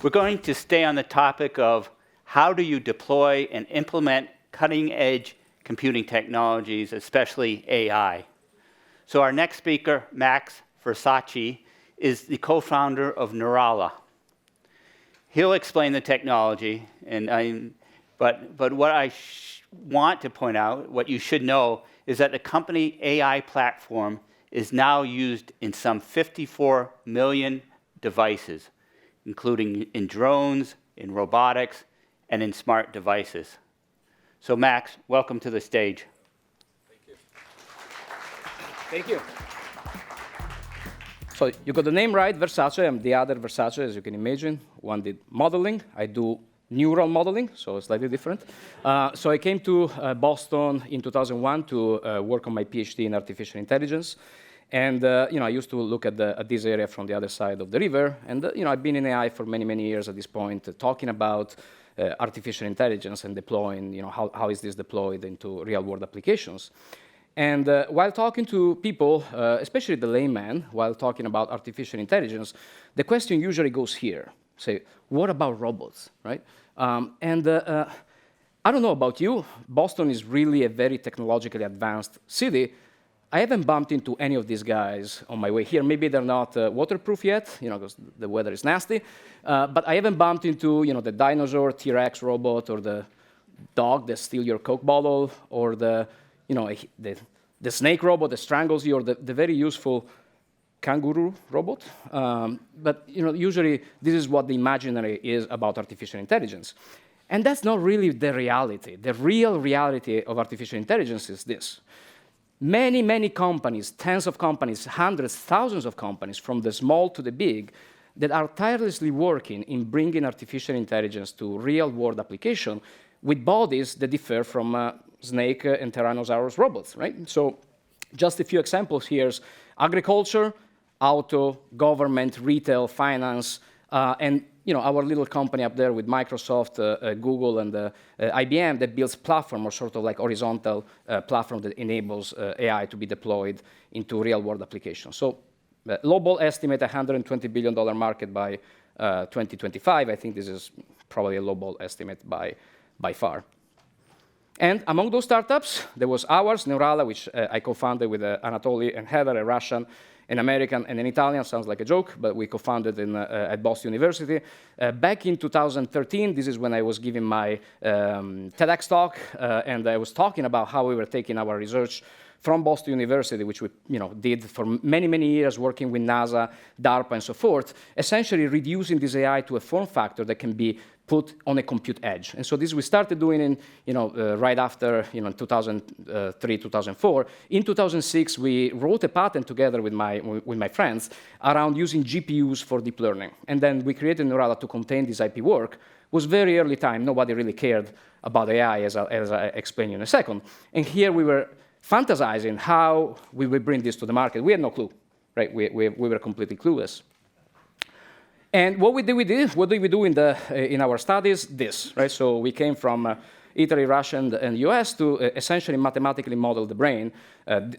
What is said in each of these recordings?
We're going to stay on the topic of how do you deploy and implement cutting-edge computing technologies, especially AI. So our next speaker, Max Versace, is the co-founder of Neurala. He'll explain the technology, but what I want to point out, what you should know, is that the company AI platform is now used in some 54 million devices, including in drones, in robotics, and in smart devices. So Max, welcome to the stage. Thank you. Thank you. So you got the name right, Versace. I'm the other Versace, as you can imagine. One did modeling. I do neural modeling, so slightly different. So I came to Boston in 2001 to work on my PhD in artificial intelligence. And I used to look at this area from the other side of the river. And I've been in AI for many, many years at this point, talking about artificial intelligence and deploying, how is this deployed into real-world applications. And while talking to people, especially the layman, while talking about artificial intelligence, the question usually goes here. Say, what about robots, right? I don't know about you, Boston is really a very technologically advanced city. I haven't bumped into any of these guys on my way here. Maybe they're not waterproof yet, because the weather is nasty. But I haven't bumped into, the dinosaur T-Rex robot or the dog that steals your Coke bottle or the snake robot that strangles you or the very useful kangaroo robot. But usually this is what the imaginary is about artificial intelligence. And that's not really the reality. The real reality of artificial intelligence is this. Many, many companies, tens of companies, hundreds, thousands of companies, from the small to the big, that are tirelessly working in bringing artificial intelligence to real-world application with bodies that differ from snake and Tyrannosaurus robots, right? So just a few examples here: agriculture, auto, government, retail, finance, and our little company up there with Microsoft, Google, and IBM that builds platform, or sort of like horizontal platform that enables AI to be deployed into real-world applications. So global estimate, $120 billion market by 2025. I think this is probably a lowball estimate by far. And among those startups, there was ours, Neurala, which I co-founded with Anatoly and Heather, a Russian, an American, and an Italian. Sounds like a joke, but we co-founded at Boston University. Back in 2013, this is when I was giving my TEDx talk, and I was talking about how we were taking our research from Boston University, which we did for many, many years, working with NASA, DARPA, and so forth, essentially reducing this AI to a form factor that can be put on a compute edge. And so this we started doing right after 2003, 2004. In 2006, we wrote a patent together with my friends around using GPUs for deep learning. And then we created Neurala to contain this IP work. It was very early time. Nobody really cared about AI, as I explain in a second. And here we were fantasizing how we would bring this to the market. We had no clue, right? We were completely clueless. And what did we do in our studies? This, right? So we came from Italy, Russia, and US to essentially mathematically model the brain,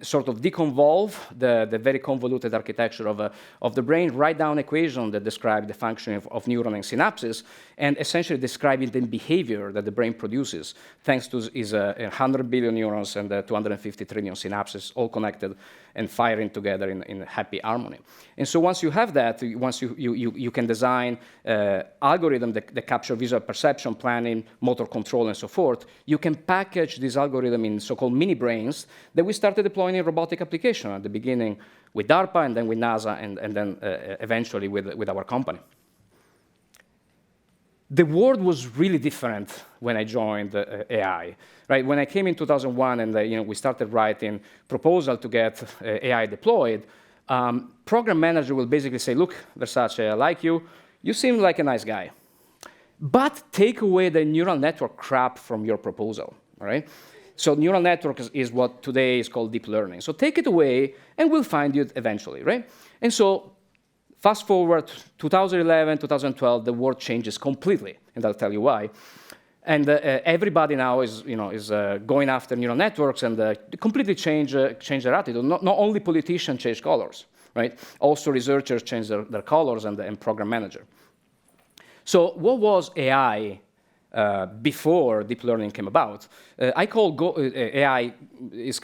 sort of deconvolve the very convoluted architecture of the brain, write down equations that describe the functioning of neuron and synapses, and essentially describing the behavior that the brain produces, thanks to its 100 billion neurons and 250 trillion synapses, all connected and firing together in happy harmony. And so once you have that, once you can design algorithms that capture visual perception, planning, motor control, and so forth, you can package this algorithm in so-called mini brains that we started deploying in robotic application at the beginning with DARPA, and then with NASA, and then eventually with our company. The world was really different when I joined AI. Right? When I came in 2001 and we started writing proposal to get AI deployed, program manager will basically say, look, Versace, I like you. You seem like a nice guy. But take away the neural network crap from your proposal. All right? So neural network is what today is called deep learning. So take it away, and we'll find you eventually. Right? And so fast forward 2011, 2012, the world changes completely, and I'll tell you why. And everybody now is going after neural networks and completely change their attitude. Not only politicians change colors, right? Also, researchers change their colors and program manager. So what was AI before deep learning came about? I call AI is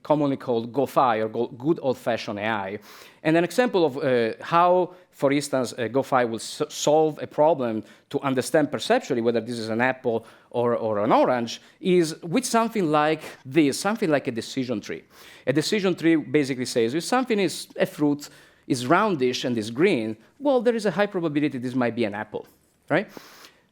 commonly called GoFi, or good old-fashioned AI. And an example of how, for instance, GoFi will solve a problem to understand perceptually whether this is an apple or an orange is with something like this, something like a decision tree. A decision tree basically says if something is a fruit, is roundish and is green, well, there is a high probability this might be an apple, right?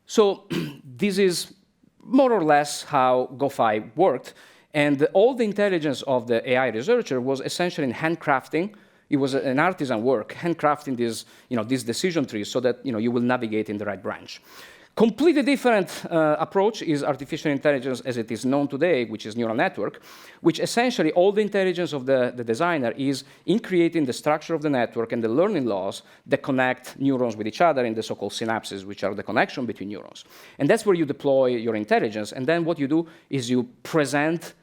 So this is more or less how GoFi worked. And all the intelligence of the AI researcher was essentially in handcrafting. It was an artisan work, handcrafting this decision tree so that you will navigate in the right branch. Completely different approach is artificial intelligence as it is known today, which is neural network, which essentially all the intelligence of the designer is in creating the structure of the network and the learning laws that connect neurons with each other in the so-called synapses, which are the connection between neurons. And that's where you deploy your intelligence. And then what you do is you present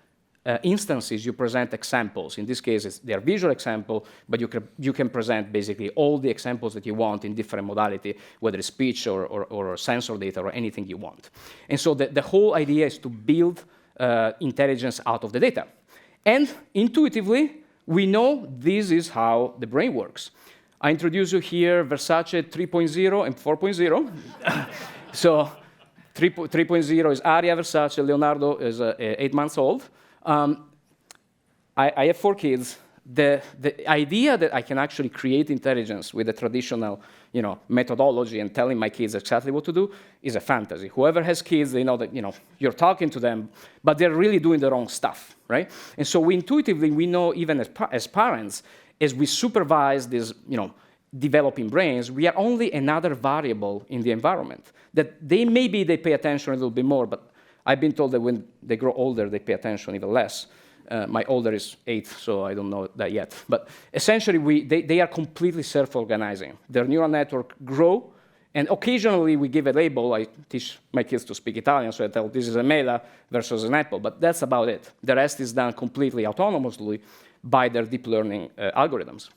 instances, you present examples. In this case, they are visual example, but you can present basically all the examples that you want in different modality, whether it's speech or sensor data or anything you want. And so the whole idea is to build intelligence out of the data. And intuitively, we know this is how the brain works. I introduce you here Versace 3.0 and 4.0. So 3.0 is Aria Versace, Leonardo is 8 months old. I have 4 kids. The idea that I can actually create intelligence with the traditional methodology and telling my kids exactly what to do is a fantasy. Whoever has kids, they know that you're talking to them, but they're really doing the wrong stuff, right? And so intuitively, we know even as parents, as we supervise these developing brains, we are only another variable in the environment. That maybe they pay attention a little bit more, but I've been told that when they grow older, they pay attention even less. My older is 8, so I don't know that yet. But essentially, they are completely self-organizing. Their neural network grow, and occasionally we give a label. I teach my kids to speak Italian, so I tell this is a mela versus an apple, but that's about it. The rest is done completely autonomously by their deep learning algorithms.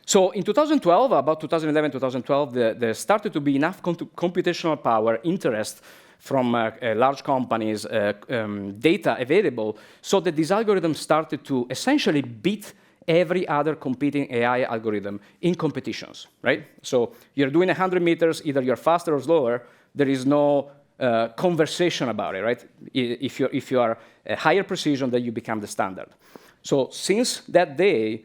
So in 2012, about 2011, 2012, there started to be enough computational power, interest from large companies, data available, so that these algorithms started to essentially beat every other competing AI algorithm in competitions, right? So you're doing 100 meters, either you're faster or slower, there is no conversation about it, right? If you are a higher precision, then you become the standard. So since that day,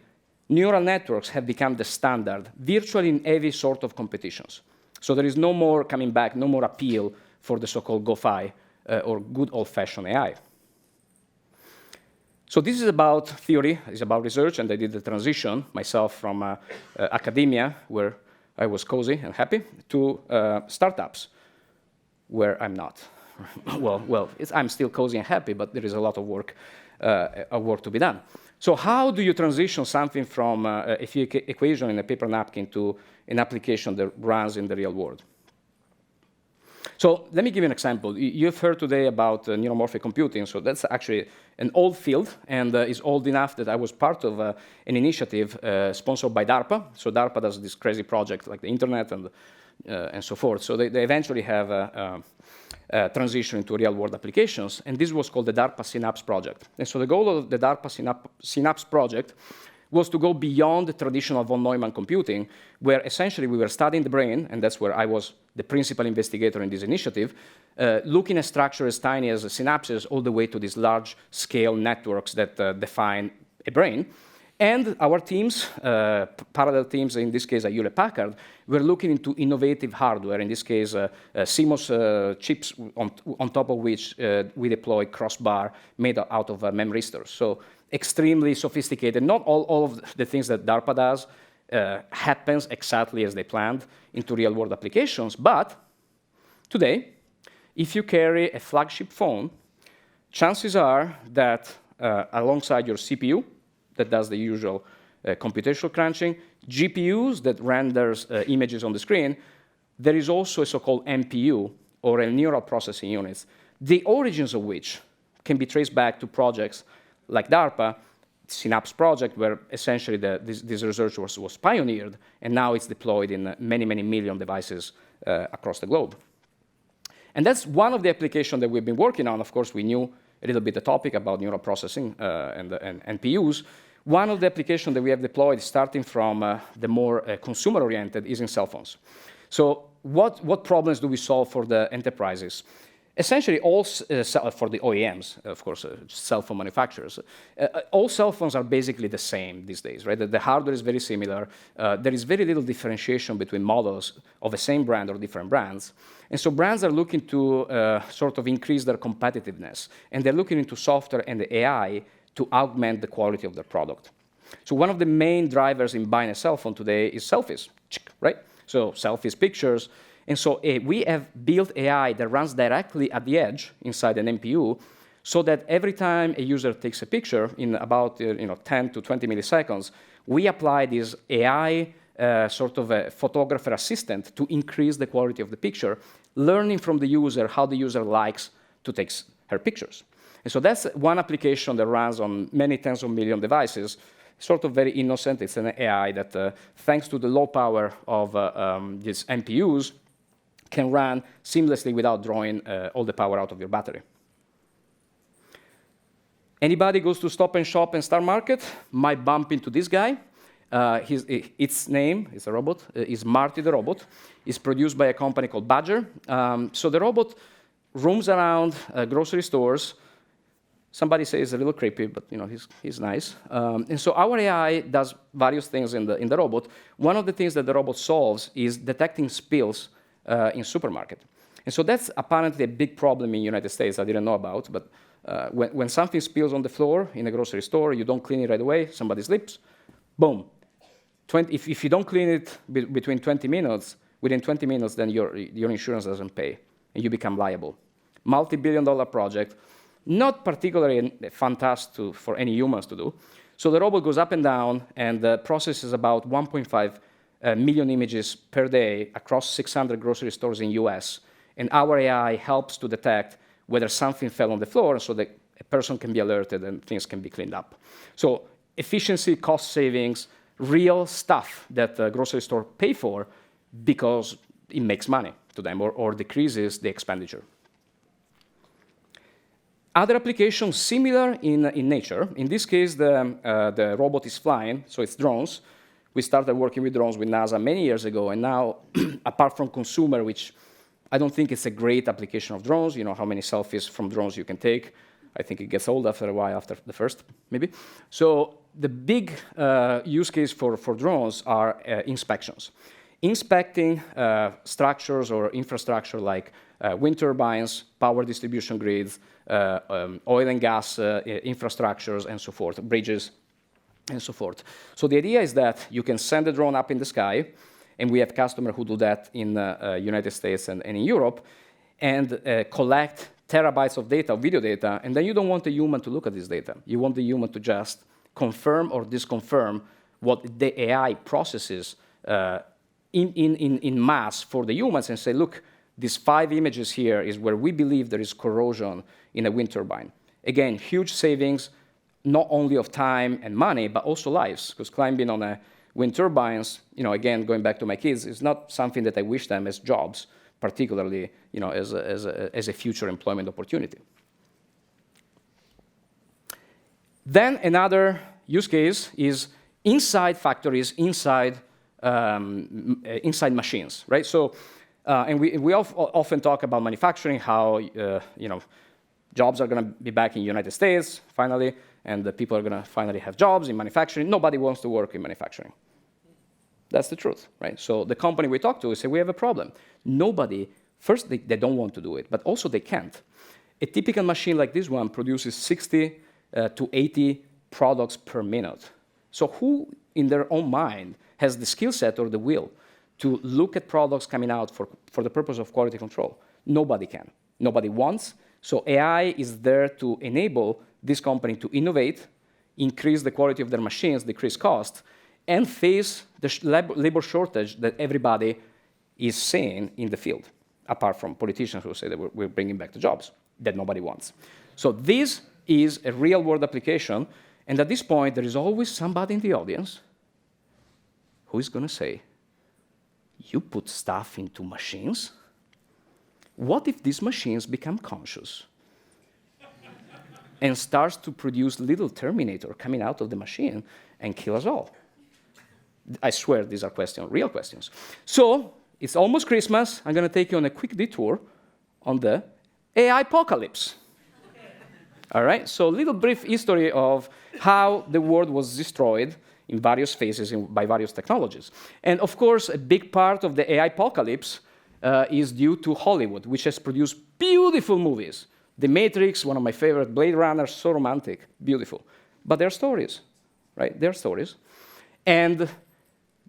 neural networks have become the standard virtually in every sort of competitions. So there is no more coming back, no more appeal for the so-called GoFi or good old-fashioned AI. So this is about theory, it's about research, and I did the transition myself from academia, where I was cozy and happy, to startups, where I'm not. I'm still cozy and happy, but there is a lot of work to be done. So how do you transition something from a few equation in a paper napkin to an application that runs in the real world? So let me give you an example. You've heard today about neuromorphic computing. So that's actually an old field, and is old enough that I was part of an initiative sponsored by DARPA. So DARPA does this crazy project like the internet and so forth. So they eventually have a transition into real-world applications, and this was called the DARPA Synapse project. And so the goal of the DARPA Synapse project was to go beyond the traditional von Neumann computing, where essentially we were studying the brain, and that's where I was the principal investigator in this initiative, looking at structures as tiny as synapses all the way to these large-scale networks that define a brain. And our teams, parallel teams, in this case at Hewlett-Packard, were looking into innovative hardware, in this case CMOS chips on top of which we deploy crossbar made out of memristors. So extremely sophisticated. Not all of the things that DARPA does happens exactly as they planned into real-world applications, but today, if you carry a flagship phone, chances are that alongside your CPU, that does the usual computational crunching, GPUs that renders images on the screen, there is also a so-called NPU, or a neural processing unit, the origins of which can be traced back to projects like DARPA Synapse project where essentially this research was pioneered, and now it's deployed in many, many million devices across the globe. And that's one of the applications that we've been working on. Of course, we knew a little bit the topic about neural processing and NPUs. One of the applications that we have deployed, starting from the more consumer-oriented, is in cell phones. So what problems do we solve for the enterprises? Essentially, all for the OEMs, of course, cell phone manufacturers, all cell phones are basically the same these days, right? The hardware is very similar. There is very little differentiation between models of the same brand or different brands. And so brands are looking to sort of increase their competitiveness, and they're looking into software and the AI to augment the quality of their product. So one of the main drivers in buying a cell phone today is selfies, right? So selfies, pictures. And so we have built AI that runs directly at the edge inside an NPU so that every time a user takes a picture in about 10 to 20 milliseconds, we apply this AI sort of a photographer assistant to increase the quality of the picture, learning from the user how the user likes to take her pictures. And so that's one application that runs on many tens of million devices, sort of very innocent. It's an AI that, thanks to the low power of these NPUs, can run seamlessly without drawing all the power out of your battery. Anybody goes to Stop and Shop and Star Market might bump into this guy. Its name, it's a robot, is Marty the robot. It's produced by a company called Badger. So the robot roams around grocery stores. Somebody says it's a little creepy, but he's nice. And so our AI does various things in the robot. One of the things that the robot solves is detecting spills in supermarket. And so that's apparently a big problem in the United States I didn't know about, but when something spills on the floor in a grocery store, you don't clean it right away, somebody slips, boom. If you don't clean it between 20 minutes, within 20 minutes, then your insurance doesn't pay, and you become liable. Multi-billion-dollar project, not particularly fun task for any humans to do. So the robot goes up and down and processes about 1.5 million images per day across 600 grocery stores in US. And our AI helps to detect whether something fell on the floor so that a person can be alerted and things can be cleaned up. So efficiency, cost savings, real stuff that the grocery store pay for because it makes money to them or decreases the expenditure. Other applications similar in nature. In this case, the robot is flying, so it's drones. We started working with drones with NASA many years ago, and now, apart from consumer, which I don't think it's a great application of drones, you know how many selfies from drones you can take. I think it gets old after a while, after the first, maybe. So the big use case for drones are inspections. Inspecting structures or infrastructure like wind turbines, power distribution grids, oil and gas infrastructures, and so forth, bridges, and so forth. So the idea is that you can send a drone up in the sky, and we have customers who do that in the United States and in Europe, and collect terabytes of data, video data, and then you don't want the human to look at this data. You want the human to just confirm or disconfirm what the AI processes in mass for the humans and say, look, these 5 images here is where we believe there is corrosion in a wind turbine. Again, huge savings, not only of time and money, but also lives, because climbing on a wind turbines, again, going back to my kids, is not something that I wish them as jobs, particularly, as a future employment opportunity. Then another use case is inside factories, inside machines, right? So, and we often talk about manufacturing, how jobs are going to be back in the United States finally, and the people are going to finally have jobs in manufacturing. Nobody wants to work in manufacturing. That's the truth, right? So the company we talk to say we have a problem. Nobody, first they don't want to do it, but also they can't. A typical machine like this one produces 60 to 80 products per minute. So who in their own mind has the skill set or the will to look at products coming out for the purpose of quality control? Nobody can. Nobody wants. So AI is there to enable this company to innovate, increase the quality of their machines, decrease cost, and face the labor shortage that everybody is seeing in the field, apart from politicians who say that we're bringing back the jobs that nobody wants. So this is a real-world application, And at this point, there is always somebody in the audience who is going to say, you put stuff into machines? What if these machines become conscious and starts to produce little Terminator coming out of the machine and kill us all? I swear these are questions, real questions. So it's almost Christmas. I'm going to take you on a quick detour on the AI apocalypse. All right, so a little brief history of how the world was destroyed in various phases by various technologies. And of course, a big part of the AI apocalypse is due to Hollywood, which has produced beautiful movies. The Matrix, one of my favorite, Blade Runner, so romantic, beautiful. But they're stories, right? They're stories. And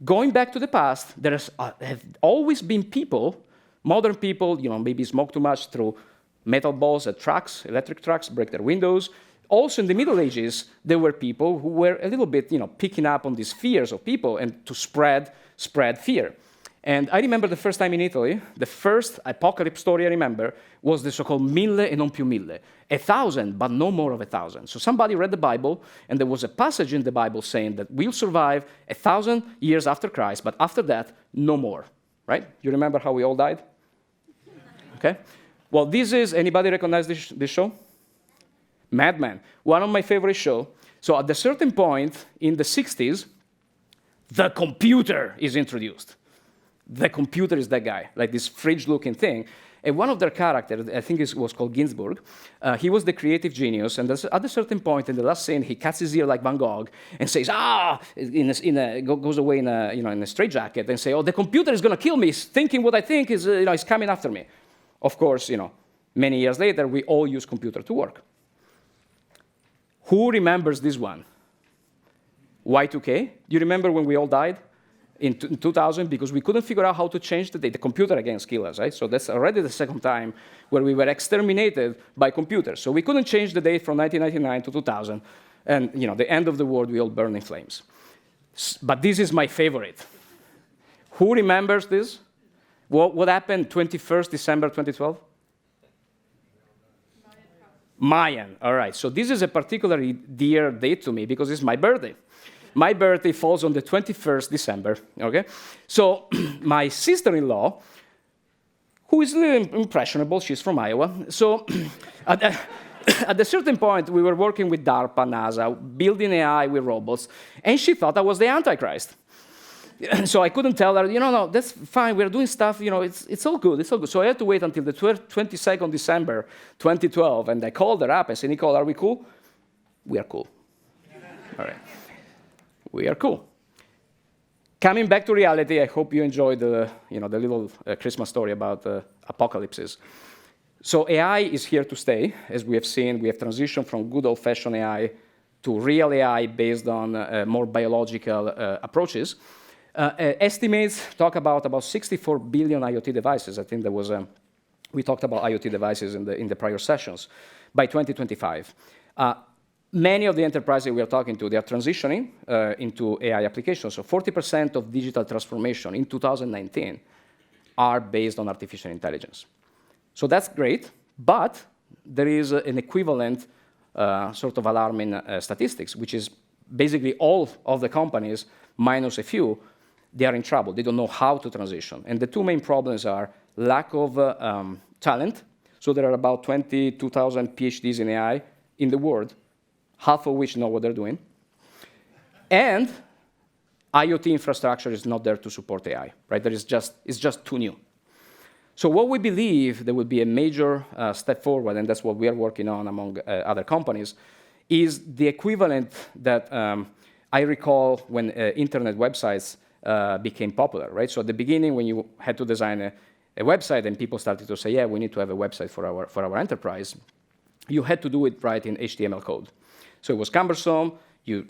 going back to the past, there have always been people, modern people, maybe smoke too much, throw metal balls at trucks, electric trucks, break their windows. Also in the Middle Ages, there were people who were a little bit, picking up on these fears of people and to spread fear. And I remember the first time in Italy, the first apocalypse story I remember was the so-called mille e non più mille, 1,000, but no more of 1,000. So somebody read the Bible, and there was a passage in the Bible saying that we'll survive 1,000 years after Christ, but after that, no more, right? You remember how we all died? Okay. Well, this is, anybody recognize this show? Mad Men, one of my favorite shows. So at a certain point in the 60s, the computer is introduced. The computer is that guy, like this fridge-looking thing. And one of their characters, I think it was called Ginsburg, he was the creative genius, and at a certain point in the last scene, he cuts his ear like Van Gogh and says, goes away in a straitjacket and say, oh, the computer is going to kill me, thinking what I think is coming after me. Of course, many years later, we all use computer to work. Who remembers this one? Y2K? Do you remember when we all died in 2000 because we couldn't figure out how to change the date? The computer against kill us, right? So that's already the second time where we were exterminated by computers. So we couldn't change the date from 1999 to 2000, and the end of the world, we all burn in flames. But this is my favorite. Who remembers this? What happened 21st December 2012? Mayan, all right. So this is a particularly dear date to me because it's my birthday. My birthday falls on the 21st December, okay? So my sister-in-law, who is a little impressionable, she's from Iowa. So at a certain point, we were working with DARPA, NASA, building AI with robots, and she thought I was the Antichrist. So I couldn't tell her, no, that's fine, we're doing stuff, it's all good, it's all good. So I had to wait until the 22nd December 2012, and I called her up and said, Nicole, are we cool? We are cool. All right. We are cool. Coming back to reality, I hope you enjoyed the little Christmas story about apocalypses. So AI is here to stay. As we have seen, we have transitioned from good old-fashioned AI to real AI based on more biological approaches. Estimates talk about 64 billion IoT devices. I think there was we talked about IoT devices in the prior sessions by 2025. Many of the enterprises we are talking to, they are transitioning into AI applications. So 40% of digital transformation in 2019 are based on artificial intelligence. So that's great, but there is an equivalent sort of alarming statistics, which is basically all of the companies, minus a few, they are in trouble. They don't know how to transition. And the two main problems are lack of talent. So there are about 22,000 PhDs in AI in the world, half of which know what they're doing. And IoT infrastructure is not there to support AI, right? It's just too new. So what we believe there will be a major step forward, and that's what we are working on among other companies, is the equivalent that I recall when internet websites became popular, right? So at the beginning, when you had to design a website and people started to say, yeah, we need to have a website for our enterprise, you had to do it right in HTML code. So it was cumbersome.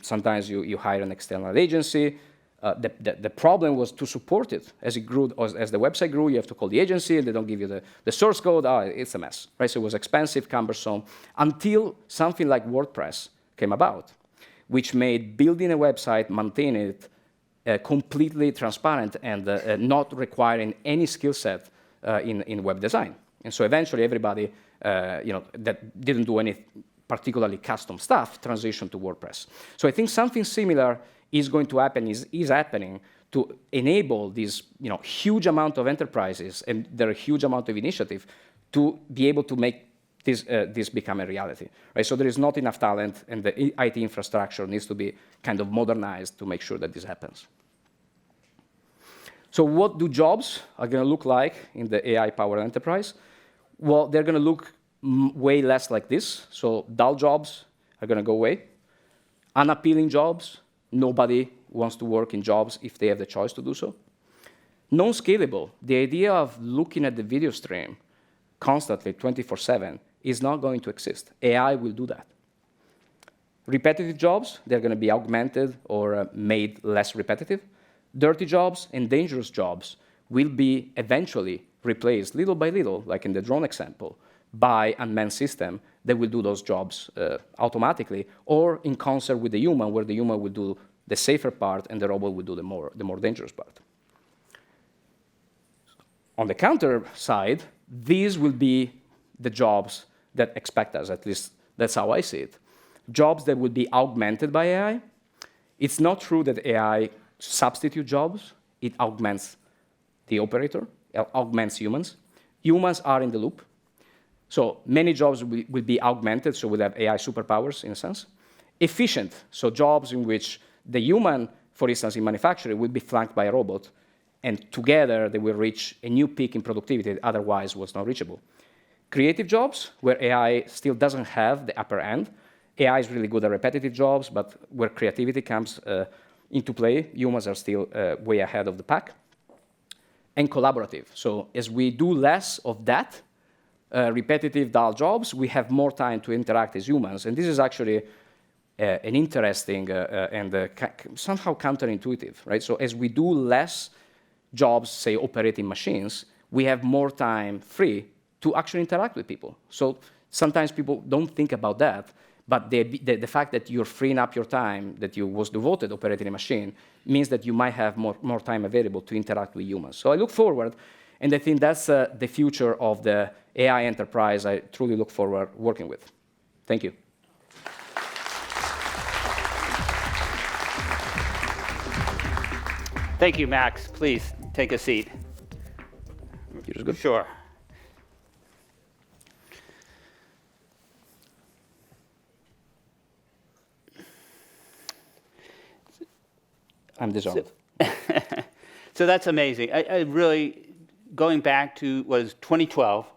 Sometimes you hire an external agency. The problem was to support it. As it grew, as the website grew, you have to call the agency, and they don't give you the source code. It's a mess, right? So it was expensive, cumbersome, until something like WordPress came about, which made building a website, maintaining it, completely transparent and not requiring any skill set in web design. And so eventually, everybody that didn't do any particularly custom stuff, transition to WordPress. So I think something similar is going to happen, is happening to enable these huge amount of enterprises, and there are a huge amount of initiative to be able to make this become a reality. Right? So there is not enough talent, and the IT infrastructure needs to be kind of modernized to make sure that this happens. So what do jobs are going to look like in the AI-powered enterprise? Well, they're going to look way less like this. So dull jobs are going to go away. Unappealing jobs, nobody wants to work in jobs if they have the choice to do so. Non-scalable, the idea of looking at the video stream constantly, 24/7, is not going to exist. AI will do that. Repetitive jobs, they're going to be augmented or made less repetitive. Dirty jobs and dangerous jobs will be eventually replaced little by little, like in the drone example, by unmanned system that will do those jobs automatically, or in concert with the human, where the human will do the safer part and the robot will do the more dangerous part. On the counter side, these will be the jobs that expect us, at least that's how I see it. Jobs that will be augmented by AI. It's not true that AI substitute jobs. It augments the operator, it augments humans. Humans are in the loop. So many jobs will be augmented, so we'll have AI superpowers in a sense. Efficient, so jobs in which the human, for instance, in manufacturing, will be flanked by a robot, and together they will reach a new peak in productivity that otherwise was not reachable. Creative jobs, where AI still doesn't have the upper end. AI is really good at repetitive jobs, but where creativity comes into play, humans are still way ahead of the pack. And collaborative, so as we do less of that, repetitive, dull jobs, we have more time to interact as humans. And this is actually an interesting and somehow counterintuitive, right? So as we do less jobs, say operating machines, we have more time free to actually interact with people. So sometimes people don't think about that, but the fact that you're freeing up your time that you was devoted operating a machine means that you might have more time available to interact with humans. So I look forward, and I think that's the future of the AI enterprise I truly look forward working with. Thank you. Thank you, Max. Please take a seat. You're good? Sure. I'm disarmed. So that's amazing. I really, going back to, was 2012,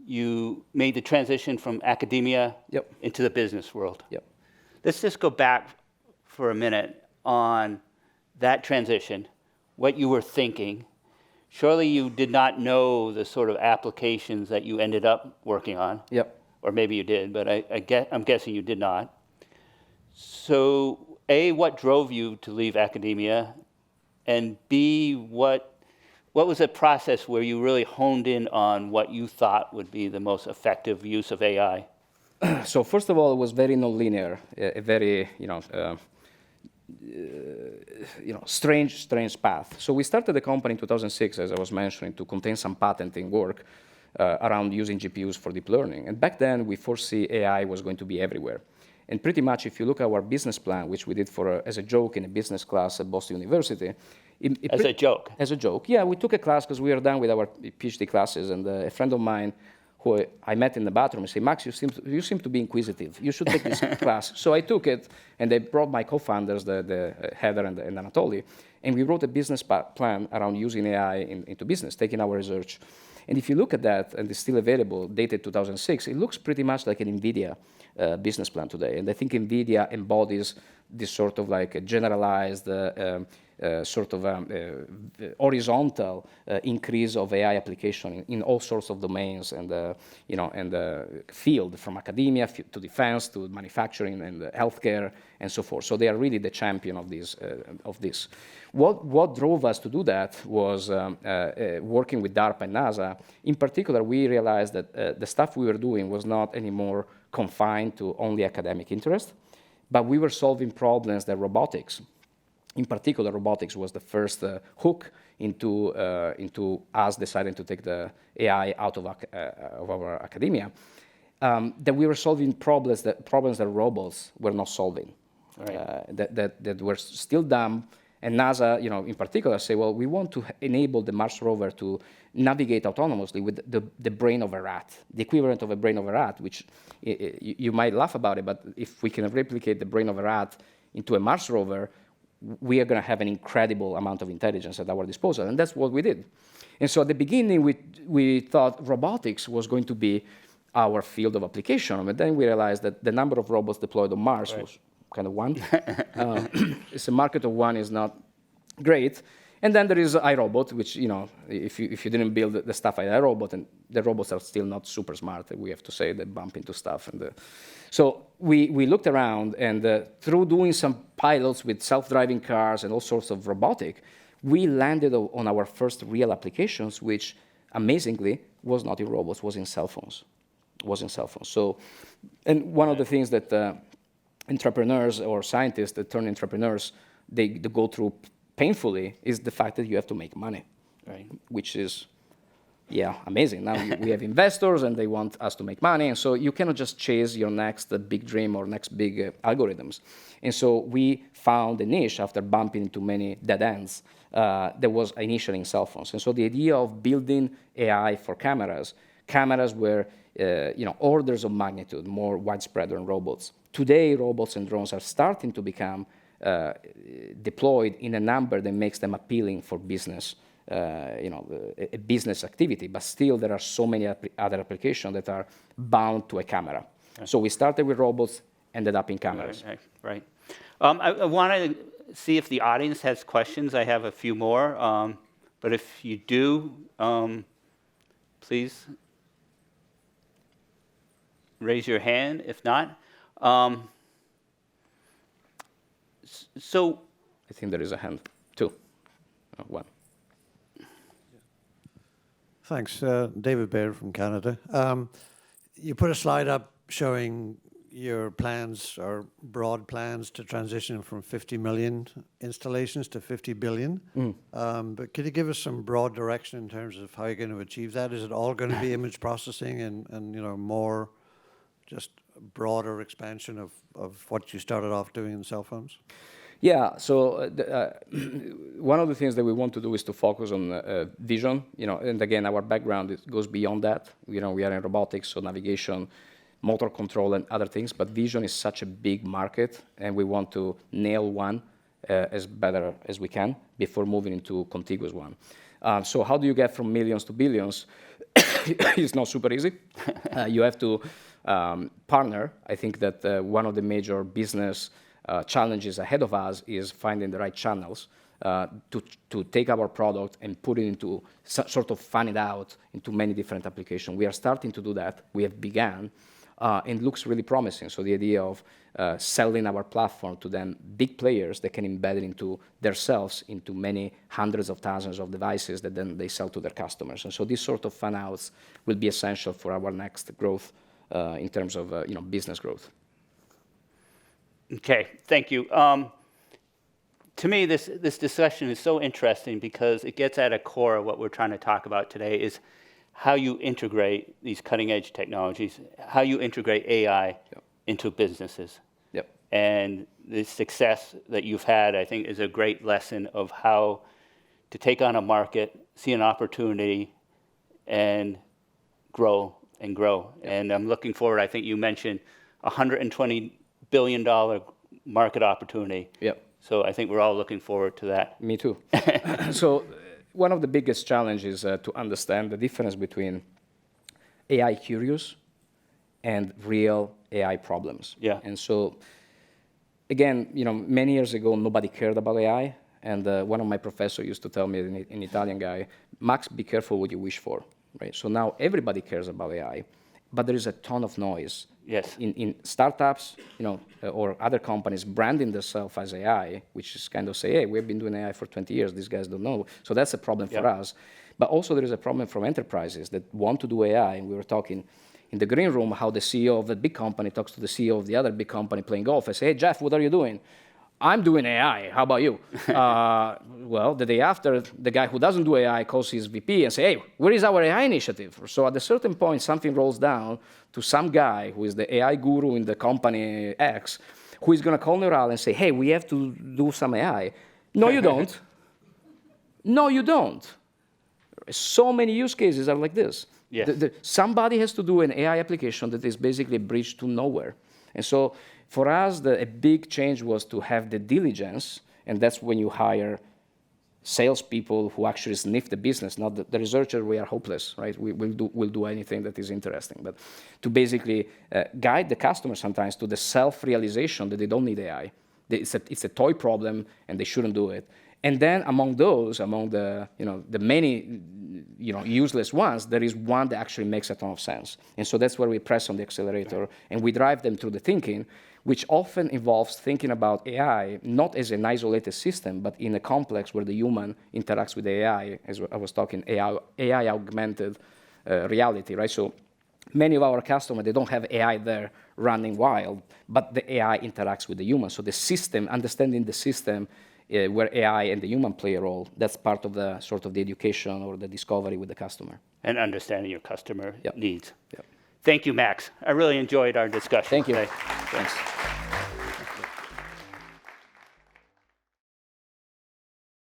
you made the transition from academia into the business world. Yep. Let's just go back for a minute on that transition, what you were thinking. Surely you did not know the sort of applications that you ended up working on. Yep. Or maybe you did, but I'm guessing you did not. So, A, what drove you to leave academia? And B, what was the process where you really honed in on what you thought would be the most effective use of AI? So first of all, it was very nonlinear, a very strange path. So we started the company in 2006, as I was mentioning, to contain some patenting work around using GPUs for deep learning. And back then, we foresee AI was going to be everywhere. And pretty much, if you look at our business plan, which we did as a joke in a business class at Boston University. As a joke? As a joke, yeah. We took a class because we were done with our PhD classes, and a friend of mine who I met in the bathroom said, Max, you seem to be inquisitive. You should take this class. So I took it, and I brought my co-founders, the Heather and Anatoly, and we wrote a business plan around using AI into business, taking our research. And if you look at that, and it's still available, dated 2006, it looks pretty much like an NVIDIA business plan today. And I think NVIDIA embodies this sort of like a generalized horizontal increase of AI application in all sorts of domains and field, from academia to defense to manufacturing and healthcare and so forth. So they are really the champion of this. What drove us to do that was working with DARPA and NASA. In particular, we realized that the stuff we were doing was not anymore confined to only academic interest, but we were solving problems that robotics, in particular, robotics was the first hook into us deciding to take the AI out of our academia. that we were solving problems that robots were not solving, Right. that were still dumb. And NASA, in particular, say, well, we want to enable the Mars rover to navigate autonomously with the brain of a rat, the equivalent of a brain of a rat, which you might laugh about it, but if we can replicate the brain of a rat into a Mars rover, we are going to have an incredible amount of intelligence at our disposal, and that's what we did. And so at the beginning, we thought robotics was going to be our field of application, but then we realized that the number of robots deployed on Mars was kind of one. It's a market of one is not great. And then there is iRobot, which, if you didn't build the stuff at iRobot, and the robots are still not super smart, we have to say, they bump into stuff. So we looked around, and through doing some pilots with self-driving cars and all sorts of robotic, we landed on our first real applications, which amazingly was not in robots, was in cell phones. So, and one of the things that entrepreneurs or scientists that turn entrepreneurs, they go through painfully is the fact that you have to make money, right? Which is, amazing. Now we have investors and they want us to make money, and so you cannot just chase your next big dream or next big algorithms. And so we found a niche after bumping into many dead ends that was initially in cell phones. And so the idea of building AI for cameras were orders of magnitude more widespread than robots. Today, robots and drones are starting to become deployed in a number that makes them appealing for business, a business activity. But still, there are so many other applications that are bound to a camera. Okay. So we started with robots, ended up in cameras. Right. I want to see if the audience has questions. I have a few more, but if you do, please raise your hand. If not, so I think there is a hand. Two. One. Thanks. David Baird from Canada. You put a slide up showing your plans or broad plans to transition from 50 million installations to 50 billion. But could you give us some broad direction in terms of how you're going to achieve that? Is it all going to be image processing and more just broader expansion of what you started off doing in cell phones? Yeah, so one of the things that we want to do is to focus on vision, and again, our background goes beyond that. We are in robotics, so navigation, motor control, and other things, but vision is such a big market, and we want to nail one as better as we can before moving into contiguous one. So how do you get from millions to billions? It's not super easy. You have to partner. I think that one of the major business challenges ahead of us is finding the right channels to take our product and put it into sort of fan it out into many different applications. We are starting to do that. We have begun, and looks really promising. So the idea of selling our platform to them, big players that can embed it into themselves, into many hundreds of thousands of devices that then they sell to their customers. And so this sort of fan outs will be essential for our next growth in terms of business growth. Okay, thank you. To me, this discussion is so interesting because it gets at a core of what we're trying to talk about today is how you integrate these cutting-edge technologies, how you integrate AI into businesses. Yep. And the success that you've had, I think, is a great lesson of how to take on a market, see an opportunity, and grow and grow. Yep. And I'm looking forward, I think you mentioned $120 billion market opportunity. Yep. So I think we're all looking forward to that. Me too. So one of the biggest challenges to understand the difference between AI curious and real AI problems. Yeah. And so, again, many years ago, nobody cared about AI. And one of my professors used to tell me, an Italian guy, Max, be careful what you wish for. Right? So now everybody cares about AI, but there is a ton of noise. Yes. In startups, or other companies branding themselves as AI, which is kind of say, hey, we've been doing AI for 20 years, these guys don't know. So that's a problem for us. But also there is a problem from enterprises that want to do AI, and we were talking in the green room how the CEO of the big company talks to the CEO of the other big company playing golf. I say, hey, Jeff, what are you doing? I'm doing AI. How about you? Well, the day after, the guy who doesn't do AI calls his VP and say, hey, where is our AI initiative? So at a certain point, something rolls down to some guy who is the AI guru in the company X, who is going to call Neurala and say, hey, we have to do some AI. No, you don't. No, you don't. So many use cases are like this. Yes. Somebody has to do an AI application that is basically a bridge to nowhere. And so for us, a big change was to have the diligence, and that's when you hire salespeople who actually sniff the business, not the researcher. We are hopeless, right? We'll do anything that is interesting. But to basically guide the customer sometimes to the self-realization that they don't need AI. It's a toy problem, and they shouldn't do it. And then among the many useless ones, there is one that actually makes a ton of sense. And so that's where we press on the accelerator, and we drive them through the thinking, which often involves thinking about AI not as an isolated system, but in a complex where the human interacts with the AI, as I was talking, AI augmented reality, right? So many of our customers, they don't have AI there running wild, but the AI interacts with the human. So the system, understanding the system, where AI and the human play a role, that's part of the sort of the education or the discovery with the customer. And understanding your customer Yep. needs. Yep. Thank you, Max. I really enjoyed our discussion Thank you. today. Thanks.